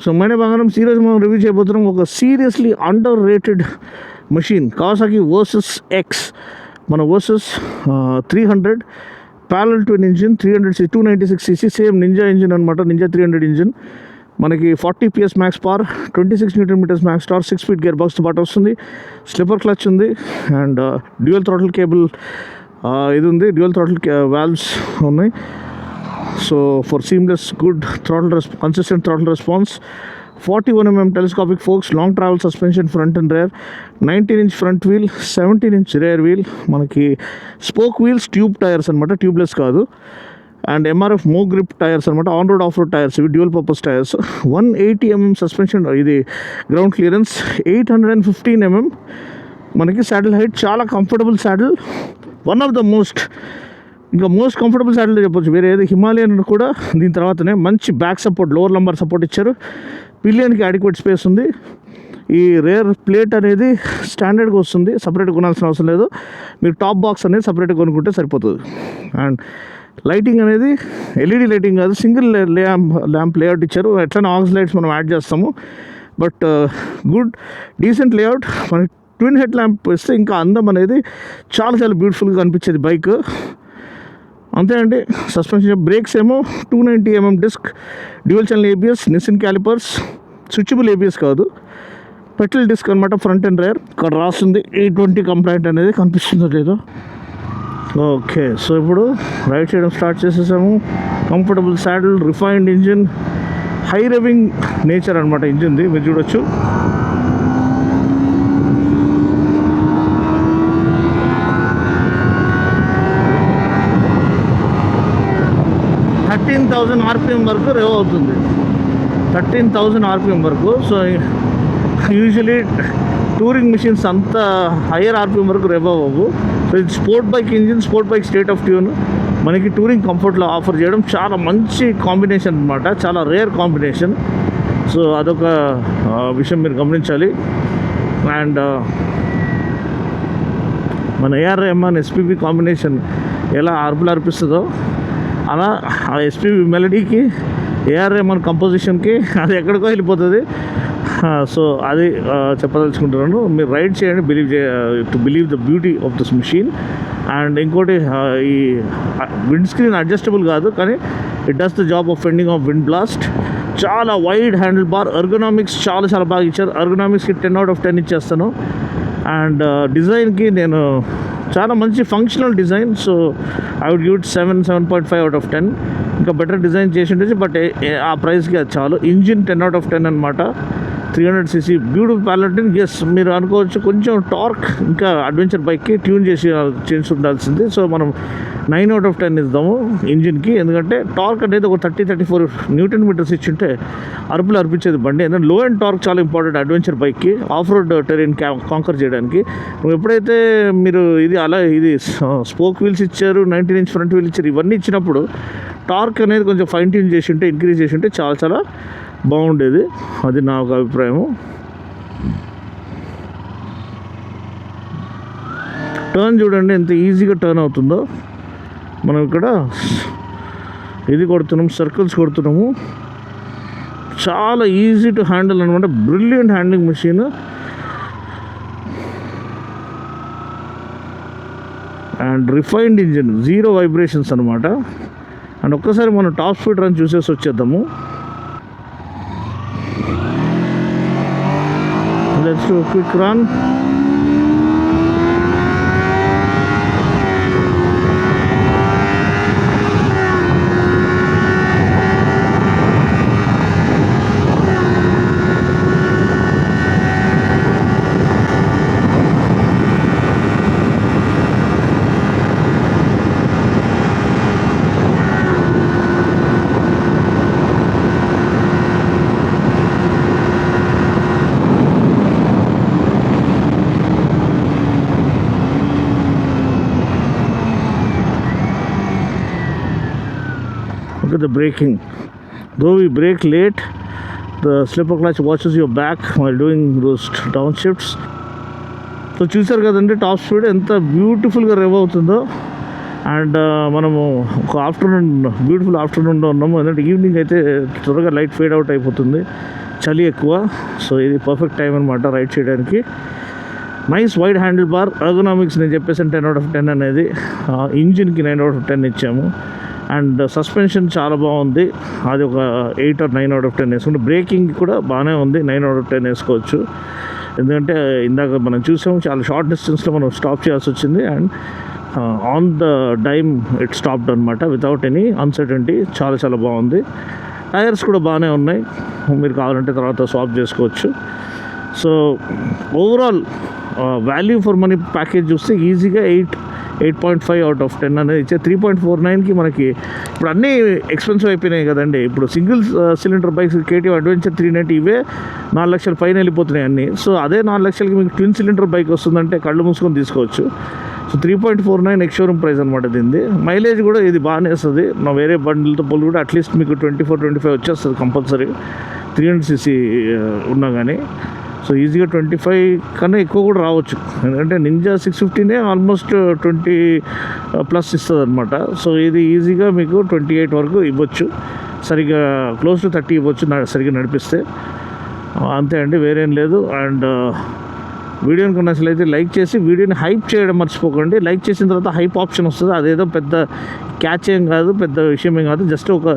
So మైనే బంగారం serious మనం review చేయబోతున్నాం ఒక seriously under rated machine Kawasaki Versys X. మన Versys 300 parallel twin engine 296cc same Ninja engine అనమాట. నింజా 300 ఇంజిన్ మనకి 40 PS max power, 26 Nm max torque, 6 speed gear బాక్స్తో పాటు వస్తుంది. స్లిప్పర్ క్లచ్ ఉంది అండ్ డ్యూయల్ థ్రాటిల్ కేబుల్ ఇది ఉంది. Dual throttle valves ఉన్నాయి. So for seamless good throttle consistent throttle response. 41mm telescopic forks, long travel suspension front and rear, 19-inch front wheel, 17-inch rear wheel. మనకి spoke wheels tube tyres అనమాట, tubeless కాదు. And MRF Mogrip tyres అనమాట, on road off road tyres ఇవి, dual purpose tyres. 180mm suspension, ఇది ground clearance. 815mm మనకి saddle height, చాలా comfortable saddle. One of the most comfortable saddle చెప్పొచ్చు. వేరే ఏదో హిమాలయన్ కూడా దీని తర్వాతనే. మంచి back support, lower lumbar support ఇచ్చారు. పిలియన్కి అడిక్వేట్ స్పేస్ ఉంది. ఈ రేర్ ప్లేట్ అనేది స్టాండర్డ్గా వస్తుంది, సపరేట్గా కొనాల్సిన అవసరం లేదు. మీరు టాప్ బాక్స్ అనేది సపరేట్గా కొనుక్కుంటే సరిపోతుంది. అండ్ లైటింగ్ అనేది ఎల్ఈడి లైటింగ్ కాదు, సింగిల్ ల్యాంప్ లేఅవుట్ ఇచ్చారు. ఎట్లైనా ఆక్స్ లైట్స్ మనం యాడ్ చేస్తాము. But good decent layout. మనకి ట్విన్ హెడ్ ల్యాంప్ ఇస్తే ఇంకా అందం అనేది చాలా చాలా బ్యూటిఫుల్గా కనిపించేది బైక్. అంతే అండి. సస్పెన్షన్, బ్రేక్స్ ఏమో 290mm disc, dual channel ABS, Nissin callipers, switchable ABS కాదు, పెట్రోల్ డిస్క్ అనమాట, ఫ్రంట్ అండ్ రేర్. ఇక్కడ రాస్తుంది E20 కంప్లైంట్ అనేది, కనిపిస్తుందో లేదో. ఓకే, సో ఇప్పుడు రైడ్ చేయడం స్టార్ట్ చేసేసాము. Comfortable saddle, refined engine, high revving nature అనమాట ఇంజిన్ది, మీరు చూడొచ్చు. RPM వరకు రేవ్ అవుతుంది. 13,000 RPM వరకు. సో యూజువలీ టూరింగ్ మిషన్స్ అంత హయ్యర్ RPM వరకు రేవ్ అవ్వవు. సో ఇది sport bike engine, sport bike state of tune మనకి టూరింగ్ కంఫర్ట్లో ఆఫర్ చేయడం చాలా మంచి కాంబినేషన్ అనమాట, చాలా రేర్ కాంబినేషన్. సో అదొక విషయం మీరు గమనించాలి. అండ్ మన AR రెహమాన్ SPB కాంబినేషన్ ఎలా అర్పిస్తుందో అలా ఆ SPB మెలడీకి, AR రెహమాన్ కంపోజిషన్కి అది ఎక్కడికో వెళ్ళిపోతుంది. సో అది చెప్పదలుచుకుంటున్నాను. మీరు రైడ్ చేయండి, believe the beauty of this machine. And ఇంకోటి, ఈ విండ్ స్క్రీన్ అడ్జస్టబుల్ కాదు, కానీ it does the job of fending off wind blast. చాలా వైడ్ హ్యాండిల్ బార్, ఎర్గనామిక్స్ చాలా చాలా బాగా ఇచ్చారు. ఎర్గనామిక్స్కి 10 out of 10 ఇచ్చేస్తాను. అండ్ డిజైన్కి నేను చాలా మంచి functional design. So I would give it 7.5 out of 10. ఇంకా బెటర్ డిజైన్ చేసి ఉండొచ్చు, బట్ ఆ ప్రైస్కి అది చాలు. ఇంజిన్ 10 out of 10 అనమాట, 300cc బ్యూటిఫుల్ ప్యాలెటిన్. ఎస్, మీరు అనుకోవచ్చు కొంచెం టార్క్ ఇంకా అడ్వెంచర్ బైక్కి ట్యూన్ చేసి ఉండాల్సింది. సో మనం 9 out of 10 ఇద్దాము ఇంజిన్కి. ఎందుకంటే టార్క్ అనేది ఒక 30-34 Nm ఇచ్చింటే అరుపులు అర్పించేది బండి. ఎందుకంటే లో అండ్ టార్క్ చాలా ఇంపార్టెంట్ అడ్వెంచర్ బైక్కి, ఆఫ్ రోడ్ టెరైన్ కాంకర్ చేయడానికి. ఎప్పుడైతే మీరు ఇది స్పోక్ వీల్స్ ఇచ్చారు, 19-inch ఫ్రంట్ వీల్ ఇచ్చారు, ఇవన్నీ ఇచ్చినప్పుడు టార్క్ అనేది కొంచెం ఫైన్ ట్యూన్ చేసి ఉంటే, ఇంక్రీజ్ చేసి ఉంటే చాలా చాలా బాగుండేది. అది నా ఒక అభిప్రాయము. టర్న్ చూడండి ఎంత ఈజీగా టర్న్ అవుతుందో. మనం ఇక్కడ ఇది కొడుతున్నాము, సర్కిల్స్ కొడుతున్నాము. చాలా ఈజీ టు హ్యాండిల్ అనమాట, brilliant handling machine. And refined engine, 0 vibrations అనమాట. అండ్ ఒక్కసారి మనం టాప్ స్పీడ్ రన్ చూసేసి వచ్చేద్దాము. Let's do a quick run. Look at the braking. Though we brake late, the slipper clutch watches your back while doing those downshifts. So చూసారు కదండి top speed ఎంత బ్యూటిఫుల్గా rave అవుతుందో. And మనము ఒక beautiful ఆఫ్టర్నూన్లో ఉన్నాము. ఎందుకంటే ఈవినింగ్ అయితే త్వరగా లైట్ ఫేడ్ అవుట్ అయిపోతుంది. చలి ఎక్కువ. సో ఇది పర్ఫెక్ట్ టైం అనమాట రైడ్ చేయడానికి. Nice wide handle bar, ergonomics నేను చెప్పేసాను 10/10 అనేది. ఇంజిన్కి 9/10 ఇచ్చాము. అండ్ సస్పెన్షన్ చాలా బాగుంది, అది ఒక 8 or 9/10 వేసుకుంటే. బ్రేకింగ్ కూడా బాగానే ఉంది, 9/10 వేసుకోవచ్చు. ఎందుకంటే ఇందాక మనం చూసాము చాలా షార్ట్ డిస్టెన్స్లో మనం స్టాప్ చేయాల్సి వచ్చింది. And on the dime it stopped అనమాట వితౌట్ ఎనీ అన్సర్టనిటీ. చాలా చాలా బాగుంది. టైర్స్ కూడా బాగానే ఉన్నాయి, మీరు కావాలంటే తర్వాత స్వాప్ చేసుకోవచ్చు. So overall value for money package చూస్తే ఈజీగా 8.5/10 అనేది ఇచ్చే. 3.49కి మనకి ఇప్పుడు అన్నీ ఎక్స్పెన్సివ్ అయిపోయినాయి కదండి. ఇప్పుడు single cylinder bikes KTM adventure 390 ఇవే 4 లక్షల పైన వెళ్ళిపోతున్నాయి అన్నీ. సో అదే 4 లక్షలకి మీకు ట్విన్ సిలిండర్ బైక్ వస్తుందంటే కళ్ళు మూసుకొని తీసుకోవచ్చు. సో 3.49 ఎక్స్ షోరూమ్ ప్రైస్ అనమాట దీనిది. మైలేజ్ కూడా ఇది బాగానే వస్తుంది. నా వేరే బండిలతో పోలు కూడా అట్లీస్ట్ మీకు 24-25 వచ్చేస్తుంది కంపల్సరీ 300cc ఉన్నా కానీ. సో ఈజీగా 25 కన్నా ఎక్కువ కూడా రావచ్చు, ఎందుకంటే నింజా 650నే ఆల్మోస్ట్ 20+ ఇస్తుంది అనమాట. సో ఇది ఈజీగా మీకు 28 వరకు ఇవ్వచ్చు, సరిగ్గా క్లోజ్ టు 30 ఇవ్వచ్చు సరిగ్గా నడిపిస్తే. అంతే అండి, వేరేం లేదు. అండ్ వీడియోని కొన్ని అసలు అయితే లైక్ చేసి వీడియోని హైప్ చేయడం మర్చిపోకండి. లైక్ చేసిన తర్వాత హైప్ ఆప్షన్ వస్తుంది, అదేదో పెద్ద క్యాచ్ ఏం కాదు, పెద్ద విషయం ఏం కాదు. జస్ట్ ఒక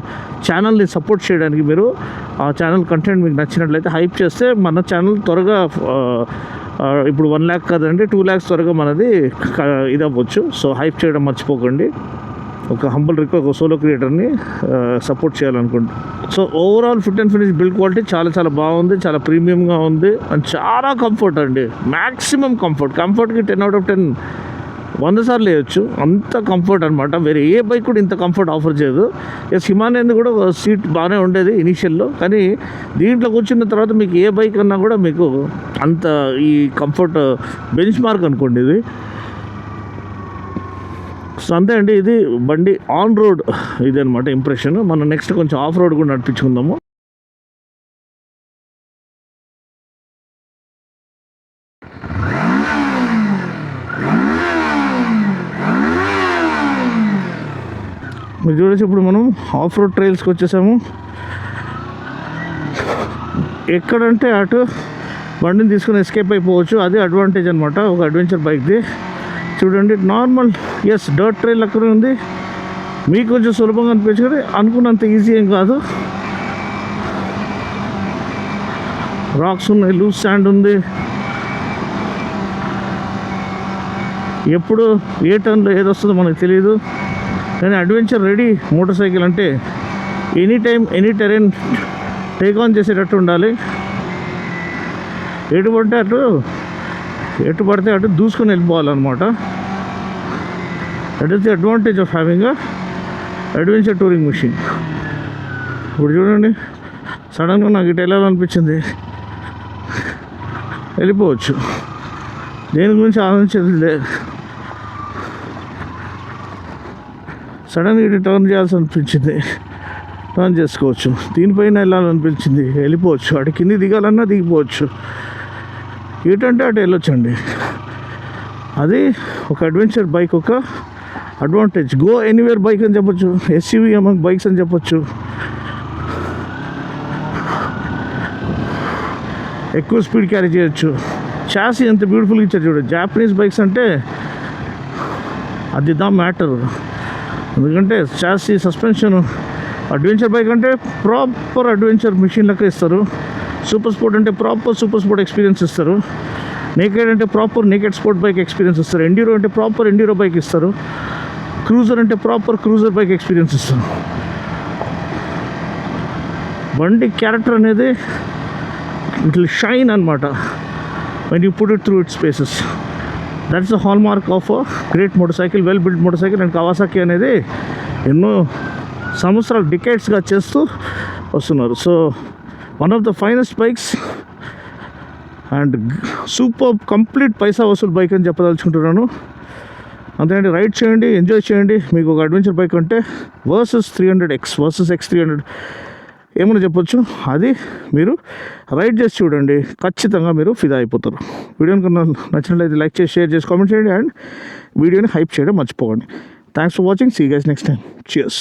ఛానల్ని సపోర్ట్ చేయడానికి మీరు ఆ ఛానల్ కంటెంట్ మీకు నచ్చినట్లయితే హైప్ చేస్తే మన ఛానల్ త్వరగా ఇప్పుడు 1 lakh కదండి, 2 lakhs త్వరగా మనది ఇది అవ్వచ్చు. సో హైప్ చేయడం మర్చిపోకండి. ఒక హంబల్ రిక్వెస్ట్, ఒక సోలో క్రియేటర్ని సపోర్ట్ చేయాలనుకుంటున్నాను. So overall fit and finish build quality చాలా చాలా బాగుంది, చాలా ప్రీమియంగా ఉంది. అండ్ చాలా కంఫర్ట్ అండి, మ్యాక్సిమం కంఫర్ట్కి 10/10 100 సార్లు వేయచ్చు, అంత కంఫర్ట్ అనమాట. వేరే ఏ బైక్ కూడా ఇంత కంఫర్ట్ ఆఫర్ చేయదు. ఎస్, హిమాలయన్ కూడా సీట్ బాగానే ఉండేది ఇనీషియల్లో, కానీ దీంట్లో కూర్చున్న తర్వాత మీకు ఏ బైక్ అన్నా కూడా మీకు అంత ఈ కంఫర్ట్ బెంచ్ మార్క్ అనుకోండి ఇది. సో అంతే అండి, ఇది బండి ఆన్ రోడ్ ఇది అనమాట ఇంప్రెషన్. మనం నెక్స్ట్ కొంచెం ఆఫ్ రోడ్ కూడా నడిపించుకుందాము. మీరు చూడొచ్చు, ఇప్పుడు మనం ఆఫ్ రోడ్ ట్రైల్స్కి వచ్చేసాము. ఎక్కడంటే అటు బండిని తీసుకుని ఎస్కేప్ అయిపోవచ్చు, అదే అడ్వాంటేజ్ అనమాట ఒక అడ్వెంచర్ బైక్ది. చూడండి, నార్మల్ డర్ట్ ట్రైల్ అక్కడ ఉంది, మీకు కొంచెం సులభంగా అనిపించింది, అనుకున్నంత ఈజీ ఏం కాదు. రాక్స్ ఉన్నాయి, లూజ్ శాండ్ ఉంది, ఎప్పుడు ఏ టర్న్లో ఏది వస్తుందో మనకు తెలియదు. కానీ అడ్వెంచర్ రెడీ మోటార్ సైకిల్ అంటే any time any terrain take on చేసేటట్టు ఉండాలి. ఎటు పడితే అటు దూసుకొని వెళ్ళిపోవాలన్నమాట. That is the advantage of having a adventure touring machine. ఇప్పుడు చూడండి, సడన్గా నాకు ఇటు వెళ్ళాలనిపించింది, వెళ్ళిపోవచ్చు, దేని గురించి ఆలోచించేది లేదు. సడన్గా ఇటు టర్న్ చేయాల్సి అనిపించింది, టర్న్ చేసుకోవచ్చు. దీనిపైన వెళ్ళాలనిపించింది, వెళ్ళిపోవచ్చు. అటు కింది దిగాలన్నా దిగిపోవచ్చు, ఏంటంటే అటు వెళ్ళొచ్చండి. అది ఒక అడ్వెంచర్ బైక్ ఒక అడ్వాంటేజ్. గో ఎనీవేర్ బైక్ అని చెప్పొచ్చు, ఎస్యూవీ అమంగ్ బైక్స్ అని చెప్పొచ్చు. ఎక్కువ స్పీడ్ క్యారీ చేయొచ్చు. చాసీ ఎంత బ్యూటిఫుల్గా ఇచ్చారు చూడండి. జాపనీస్ బైక్స్ అంటే అది దా మ్యాటర్, ఎందుకంటే చాసీ సస్పెన్షన్. అడ్వెంచర్ బైక్ అంటే ప్రాపర్ అడ్వెంచర్ మిషన్ లెక్క ఇస్తారు. సూపర్ స్పోర్ట్ అంటే ప్రాపర్ సూపర్ స్పోర్ట్ ఎక్స్పీరియన్స్ ఇస్తారు. నేకెడ్ అంటే proper naked sport bike experience ఇస్తారు. ఎండ్యూరో అంటే ప్రాపర్ ఎండ్యూరో బైక్ ఇస్తారు. క్రూజర్ అంటే ప్రాపర్ క్రూజర్ బైక్ ఎక్స్పీరియన్స్ ఇస్తారు. బండి క్యారెక్టర్ అనేది ఇట్ విల్ షైన్ అనమాట when you put it through its paces. That's the hallmark of a great motorcycle, well built motorcycle. And Kawasaki అనేది ఎన్నో సంవత్సరాలు డికేట్స్గా చేస్తూ వస్తున్నారు. So one of the finest bikes and super complete పైసా వసూలు bike అని చెప్పదలుచుకుంటున్నాను. అంతేంటి, రైడ్ చేయండి, ఎంజాయ్ చేయండి. మీకు ఒక అడ్వెంచర్ బైక్ అంటే వర్సెస్ 300X వర్సెస్ X300 ఏమని చెప్పొచ్చు, అది మీరు రైడ్ చేసి చూడండి, ఖచ్చితంగా మీరు ఫిదా అయిపోతారు. వీడియోని కన్నా నచ్చినట్లయితే లైక్ చేసి షేర్ చేసి కామెంట్ చేయండి అండ్ వీడియోని హైప్ చేయడం మర్చిపోకండి. Thanks for watching. See guys next time. Cheers.